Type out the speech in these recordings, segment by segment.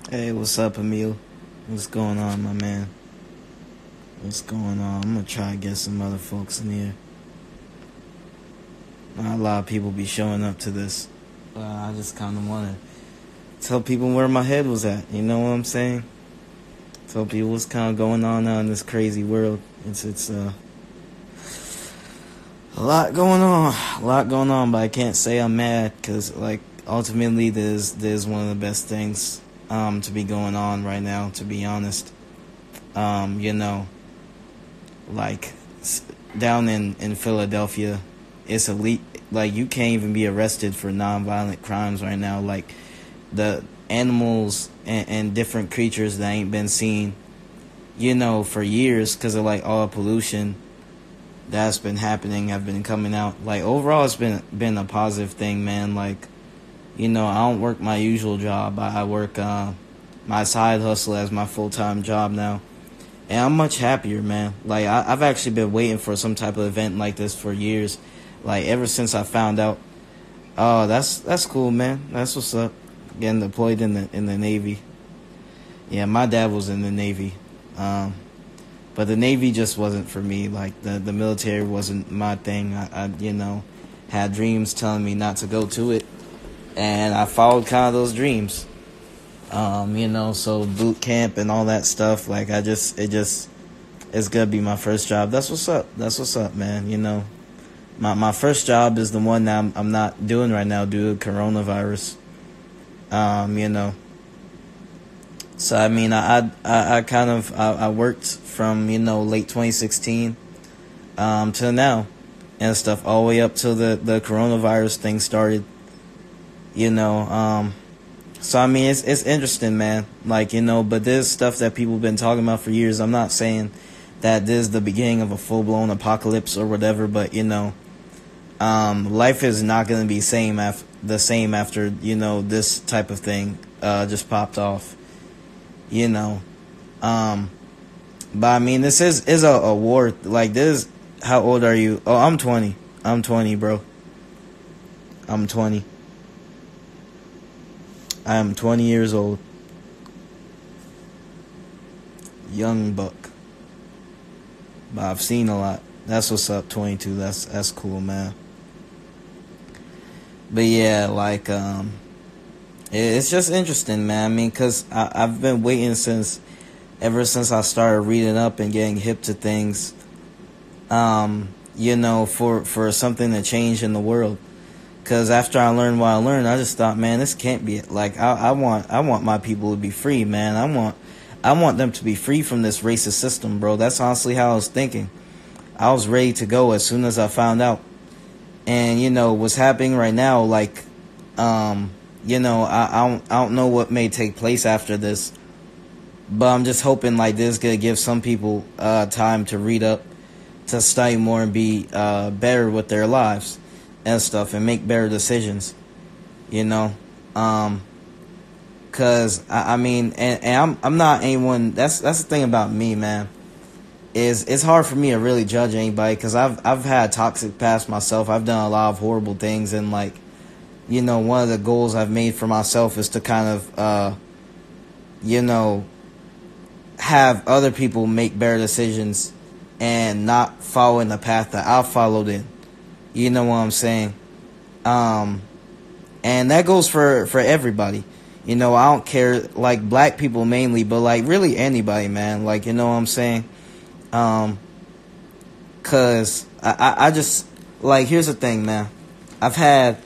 Hey, what's up, Emil? What's going on, my man? What's going on? I'm gonna try to get some other folks in here. Not a lot of people be showing up to this. I just kind of want to tell people where my head was at. You know what I'm saying? Tell people what's kind of going on now in this crazy world. It's a lot going on, But I can't say I'm mad because like ultimately there's one of the best things to be going on right now. To be honest, you know, like down in Philadelphia, it's elite. Like you can't even be arrested for nonviolent crimes right now. Like the animals and different creatures that ain't been seen, you know, for years because of like all the pollution that's been happening have been coming out. Like overall, it's been a positive thing, man. Like, you know, I don't work my usual job. I work my side hustle as my full-time job now. And I'm much happier, man. Like, I've actually been waiting for some type of event like this for years. Like, ever since I found out. Oh, that's cool, man. That's what's up. Getting deployed in the Navy. Yeah, my dad was in the Navy. But the Navy just wasn't for me. Like, the military wasn't my thing. I you know, had dreams telling me not to go to it. And I followed kind of those dreams. You know, so boot camp and all that stuff, like it's gonna be my first job. That's what's up. That's what's up, man. You know, my first job is the one that I'm not doing right now due to coronavirus. You know, so I mean, I kind of I worked from, you know, late 2016 to now and stuff, all the way up till the coronavirus thing started. You know, so I mean, it's interesting, man. Like, you know, but there's stuff that people have been talking about for years. I'm not saying that this is the beginning of a full blown apocalypse or whatever, but you know, life is not going to be the same after, you know, this type of thing just popped off. You know, but I mean, this is a war. Like this. How old are you? Oh, I'm 20. I'm 20, bro. I'm 20. I am 20 years old. Young buck. But I've seen a lot. That's what's up, 22. That's cool, man. But yeah, like, it's just interesting, man. I mean, because I've been waiting ever since I started reading up and getting hip to things, you know, for something to change in the world. Because after I learned what I learned, I just thought, man, this can't be it. Like, I want my people to be free, man. I want them to be free from this racist system, bro. That's honestly how I was thinking. I was ready to go as soon as I found out. And, you know, what's happening right now, like, you know, I don't know what may take place after this. But I'm just hoping, like, this is going to give some people time to read up, to study more, and be better with their lives and stuff, and make better decisions, you know, cause I mean, and I'm not anyone. That's the thing about me, man. Is it's hard for me to really judge anybody, cause I've had a toxic past myself. I've done a lot of horrible things, and like, you know, one of the goals I've made for myself is to kind of, you know, have other people make better decisions and not follow in the path that I followed in. You know what I'm saying? And that goes for everybody. You know, I don't care, like, black people mainly, but, like, really anybody, man. Like, you know what I'm saying? Cause I just, like, here's the thing, man. I've had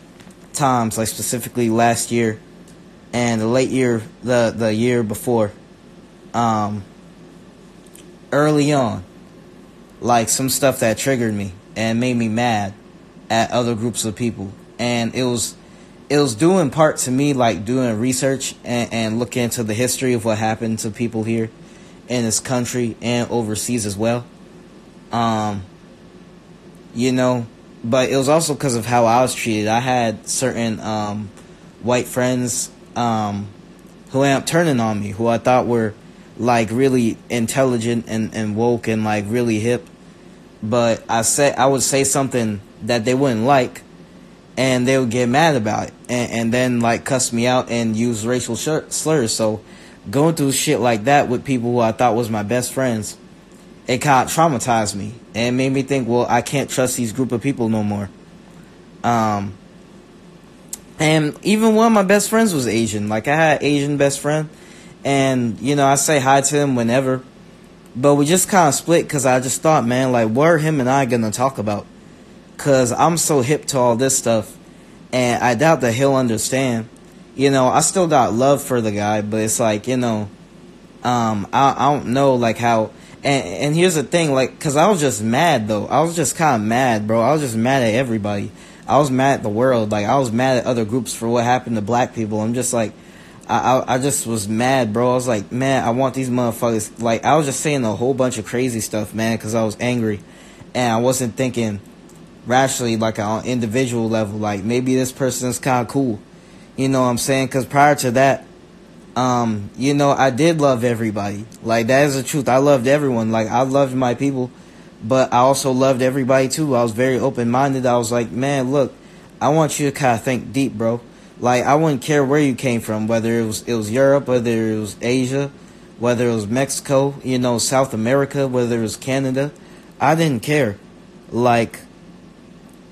times, like, specifically last year and the year before, early on, like, some stuff that triggered me and made me mad at other groups of people, and it was due in part to me, like, doing research and looking into the history of what happened to people here in this country and overseas as well. You know, but it was also because of how I was treated. I had certain white friends who ended up turning on me, who I thought were, like, really intelligent and woke and, like, really hip, but I would say something that they wouldn't like, and they would get mad about it, and then, like, cuss me out and use racial slurs. So going through shit like that with people who I thought was my best friends, it kind of traumatized me and made me think, well, I can't trust these group of people no more. Um, and even one of my best friends was Asian. Like, I had an Asian best friend, and, you know, I say hi to him whenever, but we just kind of split because I just thought, man, like, what are him and I going to talk about? Because I'm so hip to all this stuff, and I doubt that he'll understand. You know, I still got love for the guy, but it's like, you know, I don't know, like, how, and here's the thing, like, because I was just mad, though. I was just kind of mad, bro. I was just mad at everybody. I was mad at the world. Like, I was mad at other groups for what happened to black people. I'm just like, I just was mad, bro. I was like, man, I want these motherfuckers. Like, I was just saying a whole bunch of crazy stuff, man, because I was angry. And I wasn't thinking rationally, like, on an individual level. Like, maybe this person is kind of cool. You know what I'm saying? Because prior to that, you know, I did love everybody. Like, that is the truth. I loved everyone. Like, I loved my people, but I also loved everybody too. I was very open-minded. I was like, man, look, I want you to kind of think deep, bro. Like, I wouldn't care where you came from, whether it was Europe, whether it was Asia, whether it was Mexico, you know, South America, whether it was Canada. I didn't care. Like,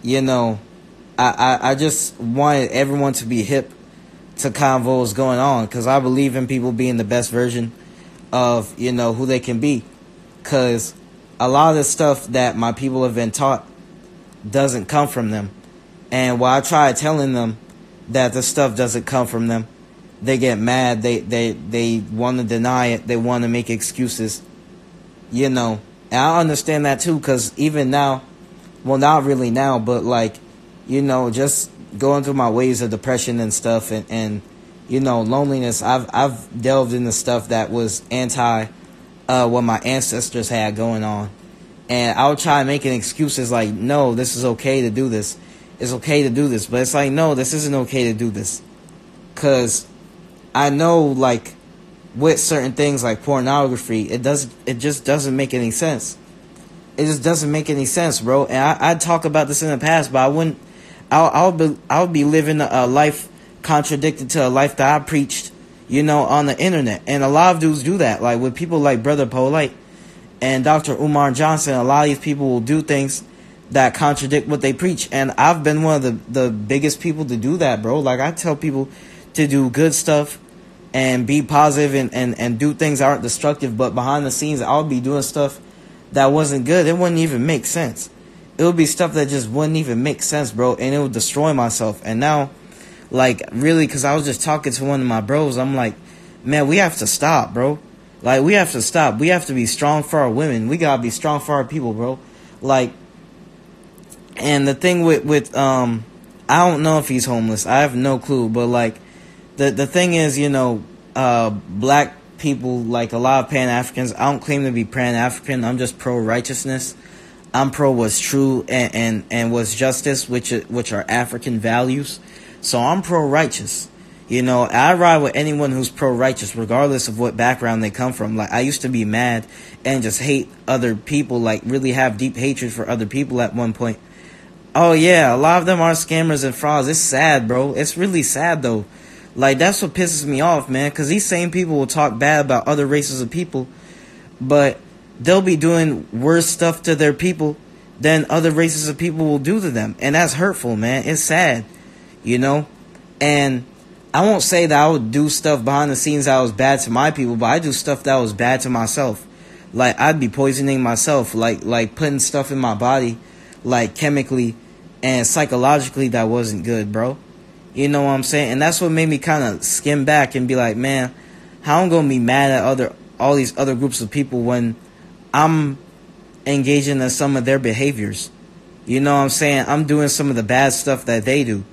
you know, I just wanted everyone to be hip to kind of what was going on, because I believe in people being the best version of, you know, who they can be. Because a lot of the stuff that my people have been taught doesn't come from them. And while I try telling them that the stuff doesn't come from them, they get mad. They want to deny it. They want to make excuses. You know, and I understand that too, because even now, well, not really now, but like, you know, just going through my waves of depression and stuff, and you know, loneliness. I've delved into stuff that was anti what my ancestors had going on, and I would try making excuses like, no, this is okay to do this. It's okay to do this, but it's like, no, this isn't okay to do this, because I know, like, with certain things like pornography, it just doesn't make any sense. It just doesn't make any sense, bro. And I'd talk about this in the past, but I wouldn't. I would be living a life contradicted to a life that I preached, you know, on the internet. And a lot of dudes do that. Like, with people like Brother Polite and Dr. Umar Johnson, a lot of these people will do things that contradict what they preach. And I've been one of the biggest people to do that, bro. Like, I tell people to do good stuff and be positive and do things that aren't destructive, but behind the scenes, I'll be doing stuff that wasn't good. It wouldn't even make sense. It would be stuff that just wouldn't even make sense, bro, and it would destroy myself. And now, like, really, because I was just talking to one of my bros, I'm like, man, we have to stop, bro. Like, we have to stop. We have to be strong for our women. We gotta be strong for our people, bro. Like, and the thing with I don't know if he's homeless. I have no clue, but like, the thing is, you know, black people, like a lot of Pan-Africans, I don't claim to be Pan-African. I'm just pro-righteousness. I'm pro what's true and what's justice, which are African values. So I'm pro-righteous. You know, I ride with anyone who's pro-righteous, regardless of what background they come from. Like, I used to be mad and just hate other people, like really have deep hatred for other people at one point. Oh yeah, a lot of them are scammers and frauds. It's sad, bro. It's really sad, though. Like, that's what pisses me off, man, because these same people will talk bad about other races of people, but they'll be doing worse stuff to their people than other races of people will do to them. And that's hurtful, man. It's sad, you know? And I won't say that I would do stuff behind the scenes that was bad to my people, but I do stuff that was bad to myself. Like, I'd be poisoning myself, like putting stuff in my body, like all and psychologically that wasn't good, bro. You know what I'm saying? And that's what made me kind of skim back and be like, man, how I'm going to be mad at all these other groups of people when I'm engaging in some of their behaviors. You know what I'm saying? I'm doing some of the bad stuff that they do.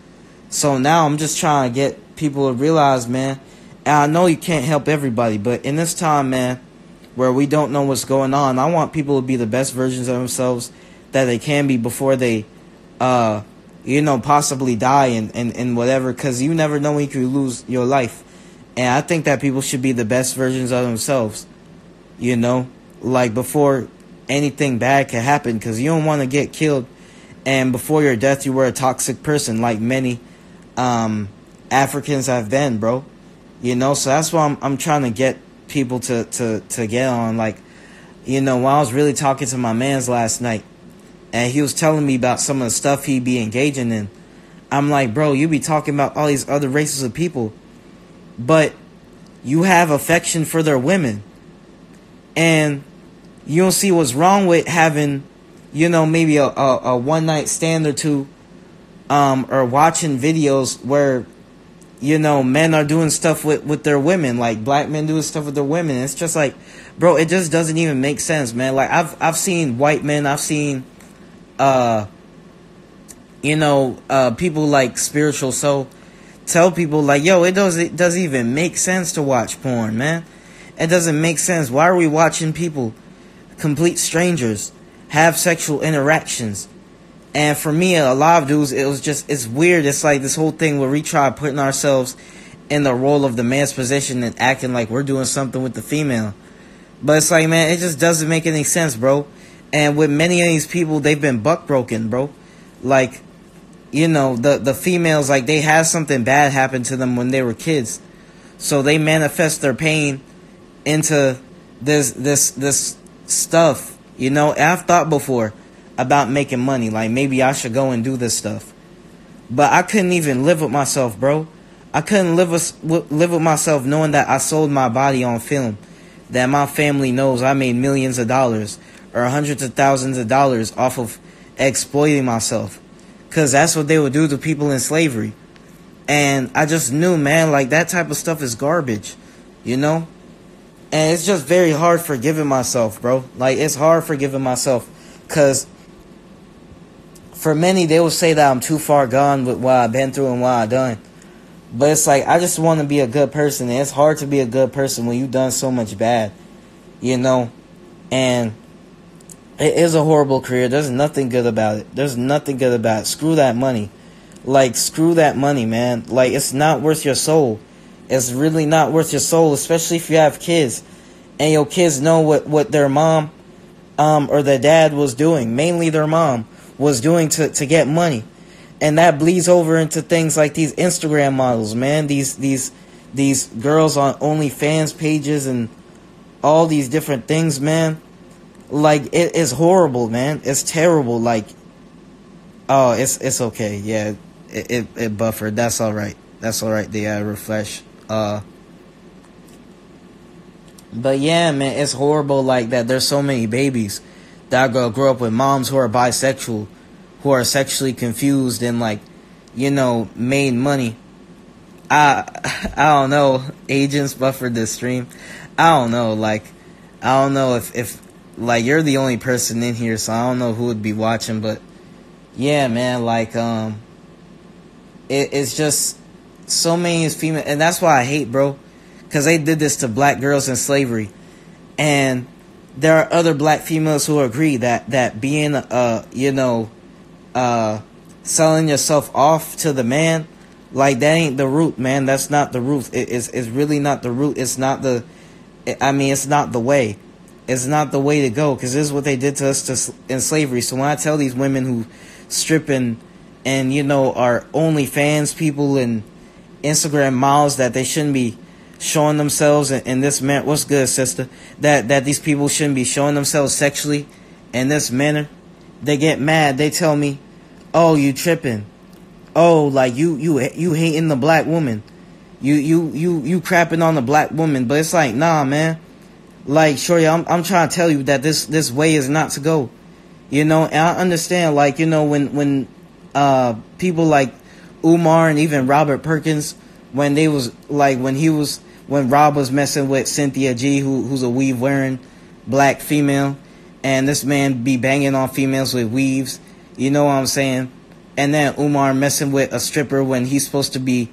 So now I'm just trying to get people to realize, man, and I know you can't help everybody, but in this time, man, where we don't know what's going on, I want people to be the best versions of themselves that they can be before they, you know, possibly die and whatever, because you never know when you could lose your life. And I think that people should be the best versions of themselves, you know, like before anything bad can happen, because you don't want to get killed and before your death you were a toxic person like many Africans have been, bro. So that's why I'm trying to get people to get on. Like, when I was really talking to my mans last night, and he was telling me about some of the stuff he be engaging in. I'm like, bro, you be talking about all these other races of people, but you have affection for their women, and you don't see what's wrong with having, maybe a one night stand or two, or watching videos where, men are doing stuff with their women, like black men doing stuff with their women. It's just like, bro, it just doesn't even make sense, man. Like I've seen white men, I've seen, people like Spiritual Soul tell people like, yo, it doesn't even make sense to watch porn, man. It doesn't make sense. Why are we watching people, complete strangers, have sexual interactions? And for me, a lot of dudes, it's weird. It's like this whole thing where we try putting ourselves in the role of the man's position and acting like we're doing something with the female. But it's like, man, it just doesn't make any sense, bro. And with many of these people, they've been buck broken, bro. Like, the females, like, they had something bad happen to them when they were kids. So they manifest their pain into this stuff, And I've thought before about making money. Like, maybe I should go and do this stuff. But I couldn't even live with myself, bro. I couldn't live with myself knowing that I sold my body on film. That my family knows I made millions of dollars or hundreds of thousands of dollars off of exploiting myself. Because that's what they would do to people in slavery. And I just knew, man, like, that type of stuff is garbage, And it's just very hard forgiving myself, bro. Like, it's hard forgiving myself. Because for many, they will say that I'm too far gone with what I've been through and what I've done. But it's like, I just want to be a good person. And it's hard to be a good person when you've done so much bad, And it is a horrible career. There's nothing good about it. There's nothing good about it. Screw that money. Like, screw that money, man. Like, it's not worth your soul. It's really not worth your soul, especially if you have kids. And your kids know what their mom or their dad was doing. Mainly their mom was doing to get money. And that bleeds over into things like these Instagram models, man. These girls on OnlyFans pages and all these different things, man. Like, it is horrible, man. It's terrible. Like, oh, it's okay. Yeah, it buffered. That's all right. That's all right. The refresh. But yeah, man, it's horrible. Like that. There's so many babies that are gonna grow up with moms who are bisexual, who are sexually confused and like, made money. I don't know. Agents buffered this stream. I don't know. Like, I don't know if like, you're the only person in here, so I don't know who would be watching, but yeah, man, like, it's just so many female, and that's why I hate, bro, because they did this to black girls in slavery, and there are other black females who agree that being, selling yourself off to the man, like, that ain't the root, man. That's not the root. It's really not the root. It's not it's not the way. It's not the way to go, because this is what they did to us in slavery. So when I tell these women who strip and are OnlyFans people and Instagram models that they shouldn't be showing themselves in this manner, what's good, sister? That these people shouldn't be showing themselves sexually in this manner, they get mad. They tell me, "Oh, you tripping? Oh, like you hating the black woman? You crapping on the black woman?" But it's like, nah, man. Like, shorty, I'm trying to tell you that this way is not to go, and I understand, like, when people like Umar and even Robert Perkins, when Rob was messing with Cynthia G, who's a weave wearing black female, and this man be banging on females with weaves, you know what I'm saying? And then Umar messing with a stripper when he's supposed to be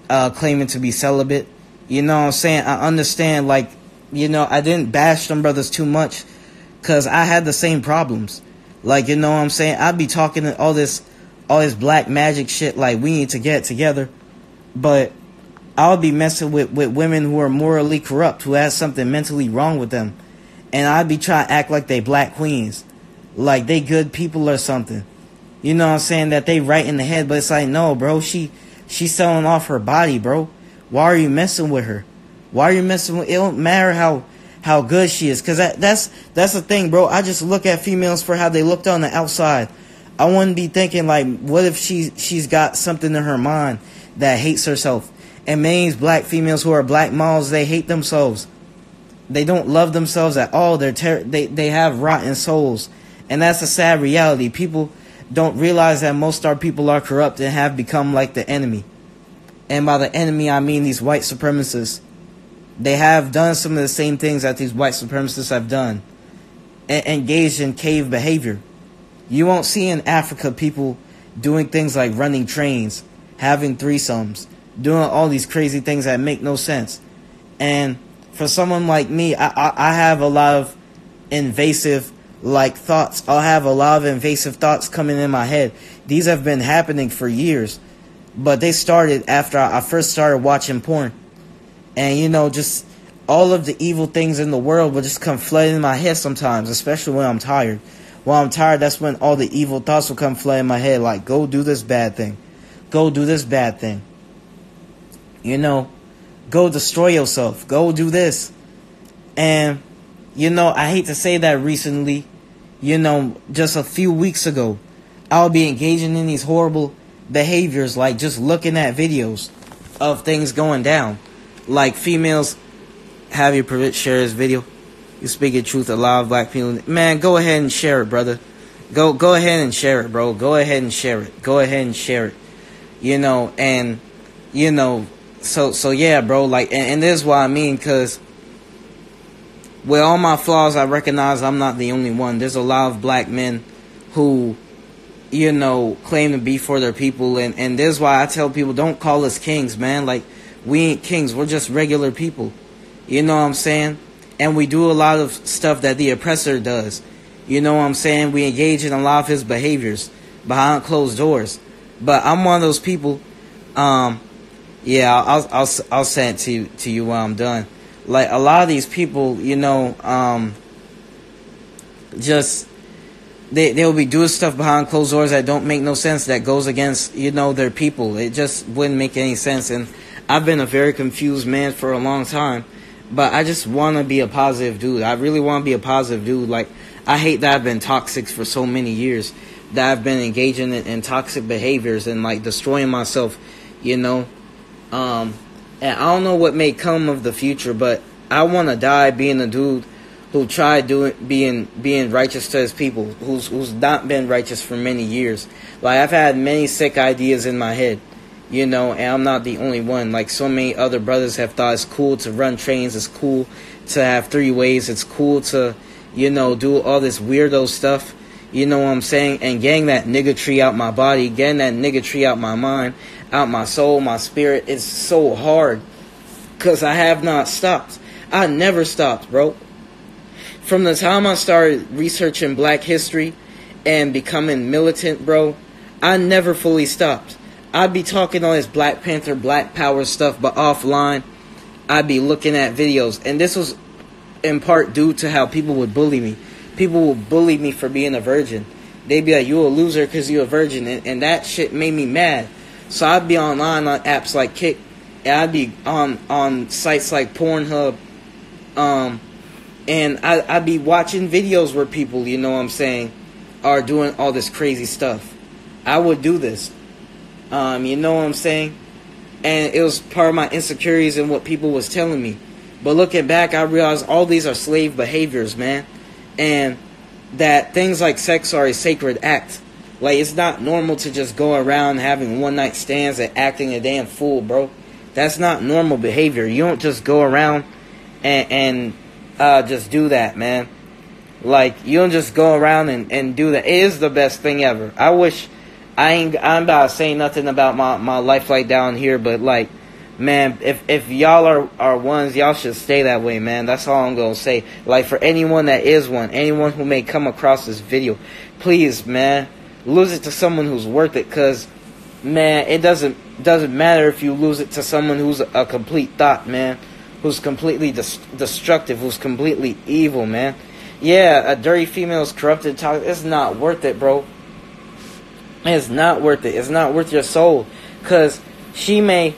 claiming to be celibate, you know what I'm saying? I understand, like, I didn't bash them brothers too much, because I had the same problems. Like, you know what I'm saying? I'd be talking all this black magic shit, like, we need to get together. But I would be messing with women who are morally corrupt, who has something mentally wrong with them. And I'd be trying to act like they black queens, like they good people or something. You know what I'm saying? That they right in the head, but it's like, no, bro, she's selling off her body, bro. Why are you messing with her? Why are you messing with? It don't matter how good she is, cause that's the thing, bro. I just look at females for how they looked on the outside. I wouldn't be thinking like, what if she's got something in her mind that hates herself? And many black females who are black models, they hate themselves. They don't love themselves at all. They have rotten souls, and that's a sad reality. People don't realize that most of our people are corrupt and have become like the enemy. And by the enemy, I mean these white supremacists. They have done some of the same things that these white supremacists have done. Engaged in cave behavior. You won't see in Africa people doing things like running trains, having threesomes, doing all these crazy things that make no sense. And for someone like me, I have a lot of invasive thoughts. I'll have a lot of invasive thoughts coming in my head. These have been happening for years. But they started after I first started watching porn. And, you know, just all of the evil things in the world will just come flooding in my head sometimes, especially when I'm tired. When I'm tired, that's when all the evil thoughts will come flooding in my head, like, go do this bad thing. Go do this bad thing. You know, go destroy yourself. Go do this. And, you know, I hate to say that recently, you know, just a few weeks ago, I'll be engaging in these horrible behaviors, like just looking at videos of things going down. Like females, have your privilege, share this video. You speak your truth, a lot of black people. Man, go ahead and share it, brother. Go ahead and share it, bro. Go ahead and share it. Go ahead and share it. You know, and, you know, so yeah, bro, like, and this is what I mean, because with all my flaws, I recognize I'm not the only one. There's a lot of black men who, you know, claim to be for their people, and this is why I tell people, don't call us kings, man. Like, we ain't kings, we're just regular people. You know what I'm saying? And we do a lot of stuff that the oppressor does. You know what I'm saying? We engage in a lot of his behaviors behind closed doors. But I'm one of those people. Yeah, I'll send it to you while I'm done. Like, a lot of these people, you know, just they'll be doing stuff behind closed doors that don't make no sense, that goes against, you know, their people. It just wouldn't make any sense. And I've been a very confused man for a long time, but I just want to be a positive dude. I really want to be a positive dude. Like, I hate that I've been toxic for so many years, that I've been engaging in toxic behaviors and, like, destroying myself, you know. And I don't know what may come of the future, but I want to die being a dude who tried being righteous to his people, who's not been righteous for many years. Like, I've had many sick ideas in my head, you know, and I'm not the only one. Like, so many other brothers have thought it's cool to run trains, it's cool to have three ways, it's cool to, you know, do all this weirdo stuff, you know what I'm saying, and getting that niggatry out my body, getting that niggatry out my mind, out my soul, my spirit, is so hard, because I have not stopped. I never stopped, bro. From the time I started researching black history and becoming militant, bro, I never fully stopped. I'd be talking all this Black Panther, Black Power stuff, but offline, I'd be looking at videos. And this was in part due to how people would bully me. People would bully me for being a virgin. They'd be like, you a loser because you a virgin. And that shit made me mad. So I'd be online on apps like Kick. And I'd be on sites like Pornhub. And I'd be watching videos where people, you know what I'm saying, are doing all this crazy stuff. I would do this. You know what I'm saying? And it was part of my insecurities and what people was telling me. But looking back, I realized all these are slave behaviors, man. And that things like sex are a sacred act. Like, it's not normal to just go around having one-night stands and acting a damn fool, bro. That's not normal behavior. You don't just go around and just do that, man. Like, you don't just go around and do that. It is the best thing ever. I wish... I'm about to say nothing about my life like down here, but, like, man, if y'all are ones, y'all should stay that way, man. That's all I'm gonna say. Like, for anyone that is one, anyone who may come across this video, please, man, lose it to someone who's worth it, because, man, it doesn't matter if you lose it to someone who's a complete thought, man, who's completely destructive, who's completely evil, man. Yeah, a dirty female is corrupted, it's not worth it, bro. It's not worth it. It's not worth your soul. Because she may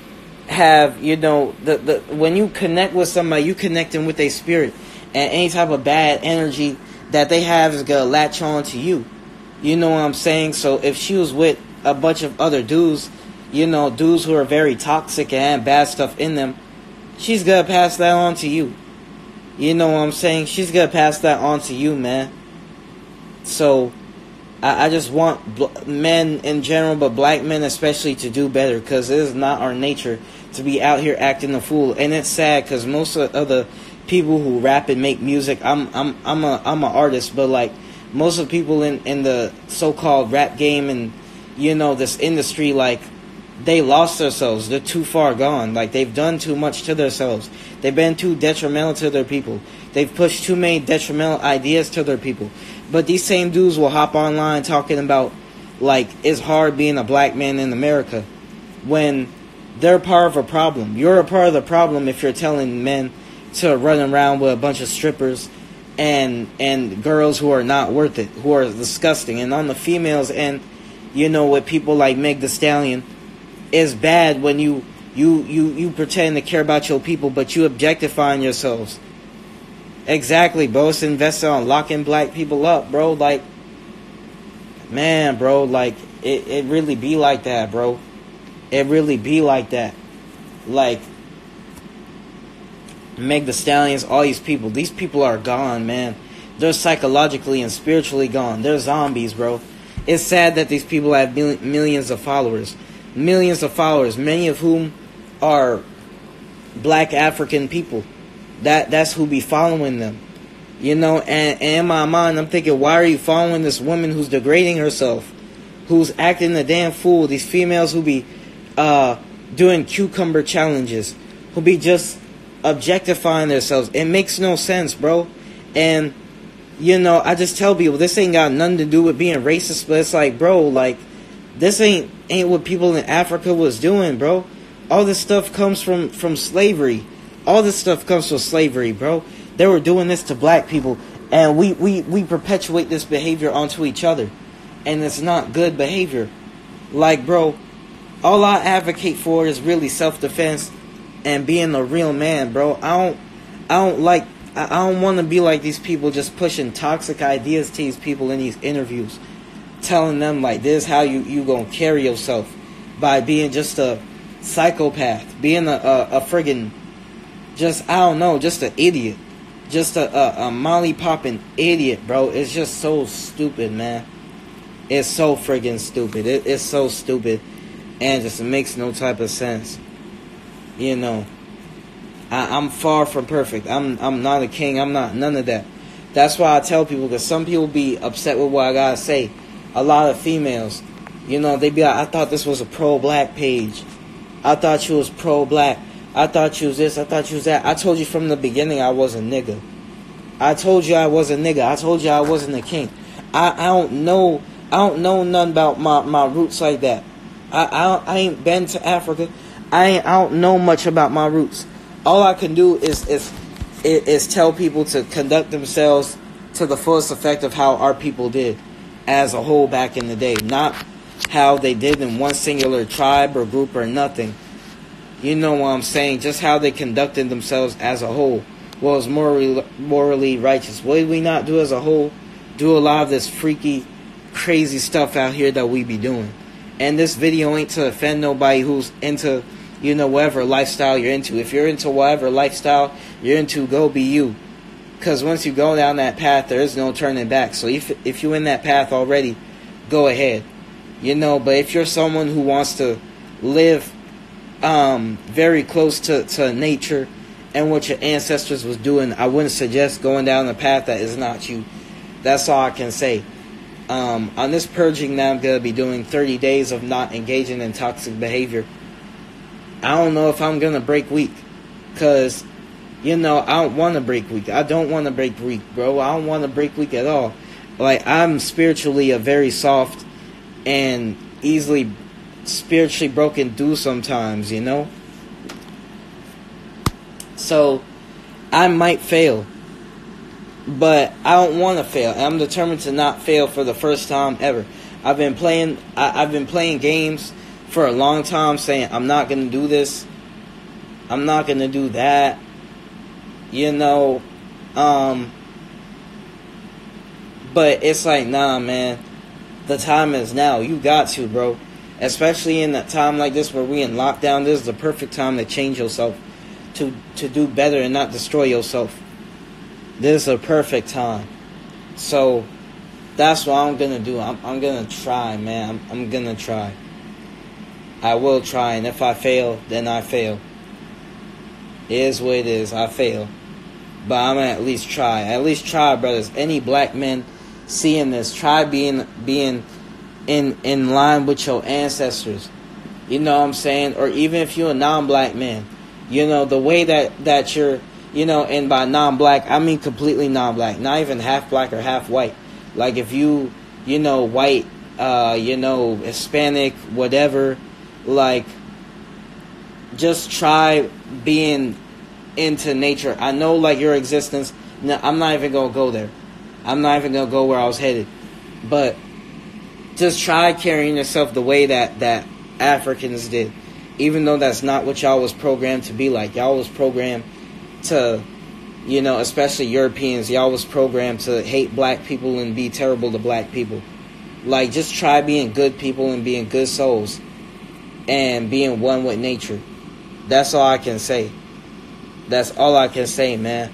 have, the when you connect with somebody, you connecting with their spirit, and any type of bad energy that they have is gonna latch on to you. You know what I'm saying? So if she was with a bunch of other dudes, dudes who are very toxic and have bad stuff in them, she's gonna pass that on to you. You know what I'm saying? She's gonna pass that on to you, man. So I just want men in general, but black men especially, to do better, because it is not our nature to be out here acting a fool. And it's sad, because most of the people who rap and make music, I'm an artist, but like most of the people in the so-called rap game and this industry, like, they lost themselves. They're too far gone. Like, they've done too much to themselves. They've been too detrimental to their people. They've pushed too many detrimental ideas to their people. But these same dudes will hop online talking about, like, it's hard being a black man in America, when they're part of a problem. You're a part of the problem if you're telling men to run around with a bunch of strippers and girls who are not worth it, who are disgusting. And on the females end, with people like Meg Thee Stallion, it's bad when you pretend to care about your people, but you objectifying yourselves. Exactly, bro. It's invested on locking black people up, bro. Like, man, bro, like, it really be like that, bro. It really be like that. Like, Meg Thee Stallions, all these people are gone, man. They're psychologically and spiritually gone. They're zombies, bro. It's sad that these people have millions of followers. Millions of followers, many of whom are black African people. That's who be following them. And in my mind, I'm thinking, why are you following this woman who's degrading herself? Who's acting a damn fool? These females who be doing cucumber challenges. Who be just objectifying themselves. It makes no sense, bro. And, I just tell people, this ain't got nothing to do with being racist, but it's like, bro, like, this ain't what people in Africa was doing, bro. All this stuff comes from slavery. All this stuff comes from slavery, bro. They were doing this to black people, and we perpetuate this behavior onto each other. And it's not good behavior. Like, bro, all I advocate for is really self-defense and being a real man, bro. I don't want to be like these people, just pushing toxic ideas to these people in these interviews, telling them like, this is how you gonna carry yourself, by being just a psychopath, being a friggin', just, I don't know, just an idiot, just a molly popping idiot, bro. It's just so stupid, man. It's so friggin' stupid. It's so stupid, and just makes no type of sense. I'm far from perfect. I'm not a king. I'm not none of that. That's why I tell people, because some people be upset with what I gotta say. A lot of females, they be like, I thought this was a pro-black page. I thought you was pro-black. I thought you was this. I thought you was that. I told you from the beginning I was a nigga. I told you I was a nigga. I told you I wasn't a king. I don't know nothing about my roots like that. I ain't been to Africa. I don't know much about my roots. All I can do is tell people to conduct themselves to the fullest effect of how our people did as a whole back in the day. Not how they did in one singular tribe or group or nothing. You know what I'm saying? Just how they conducted themselves as a whole was morally righteous. What did we not do as a whole? Do a lot of this freaky, crazy stuff out here that we be doing. And this video ain't to offend nobody who's into, whatever lifestyle you're into. If you're into whatever lifestyle you're into, go be you. Because once you go down that path, there is no turning back. So if you're in that path already, go ahead. But if you're someone who wants to live very close to nature and what your ancestors was doing, I wouldn't suggest going down a path that is not you. That's all I can say. On this purging that I'm going to be doing, 30 days of not engaging in toxic behavior, I don't know if I'm going to break weak. Because, I don't want to break weak. I don't want to break weak, bro. I don't want to break weak at all. Like, I'm spiritually a very soft and easily spiritually broken dude sometimes, So, I might fail. But I don't want to fail. I'm determined to not fail for the first time ever. I've been playing games for a long time, saying I'm not going to do this. I'm not gonna do that. You know, but it's like, nah, man. The time is now. You got to, bro. Especially in a time like this where we in lockdown, this is the perfect time to change yourself, to do better and not destroy yourself. This is a perfect time. So that's what I'm gonna do. I'm gonna try, man. I'm gonna try. I will try, and if I fail, then I fail. It is what it is. I fail, but I'm gonna at least try. At least try, brothers. Any black men seeing this, try being in line with your ancestors. You know what I'm saying? Or even if you're a non-black man, you know, the way that you're, you know, and by non-black, I mean completely non-black, not even half black or half white. Like if you know, white, you know, Hispanic, whatever, like, just try being into nature. I know, like, your existence, no, I'm not even going to go there. I'm not even going to go where I was headed. But just try carrying yourself the way that Africans did. Even though that's not what y'all was programmed to be like. Y'all was programmed to, you know, especially Europeans, y'all was programmed to hate black people and be terrible to black people. Like, just try being good people and being good souls. And being one with nature. That's all I can say. That's all I can say, man.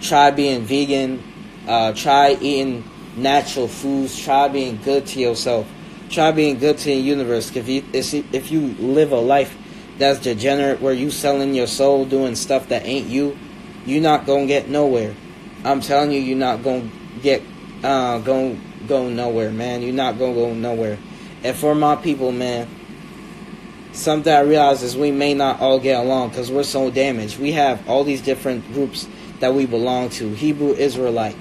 Try being vegan. Try eating natural foods. Try being good to yourself. Try being good to the universe. If you live a life that's degenerate, where you selling your soul, doing stuff that ain't you, you're not gonna get nowhere. I'm telling you, you're not gonna get go nowhere, man. You're not gonna go nowhere. And for my people, man, something I realize is we may not all get along because we're so damaged. We have all these different groups that we belong to. Hebrew Israelite,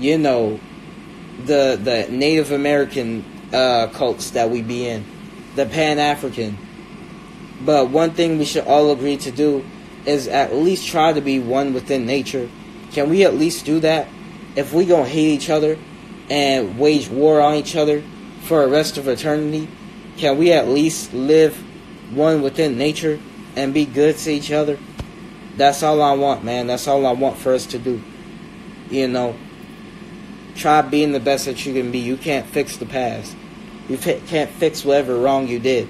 you know, the Native American cults that we be in, the Pan-African. But one thing we should all agree to do is at least try to be one within nature. Can we at least do that? If we gonna hate each other and wage war on each other for the rest of eternity, can we at least live one within nature and be good to each other? That's all I want, man. That's all I want for us to do. You know, try being the best that you can be. You can't fix the past. You can't fix whatever wrong you did.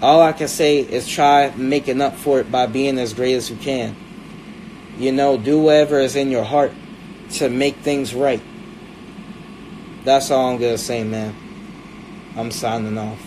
All I can say is try making up for it by being as great as you can. You know, do whatever is in your heart to make things right. That's all I'm going to say, man. I'm signing off.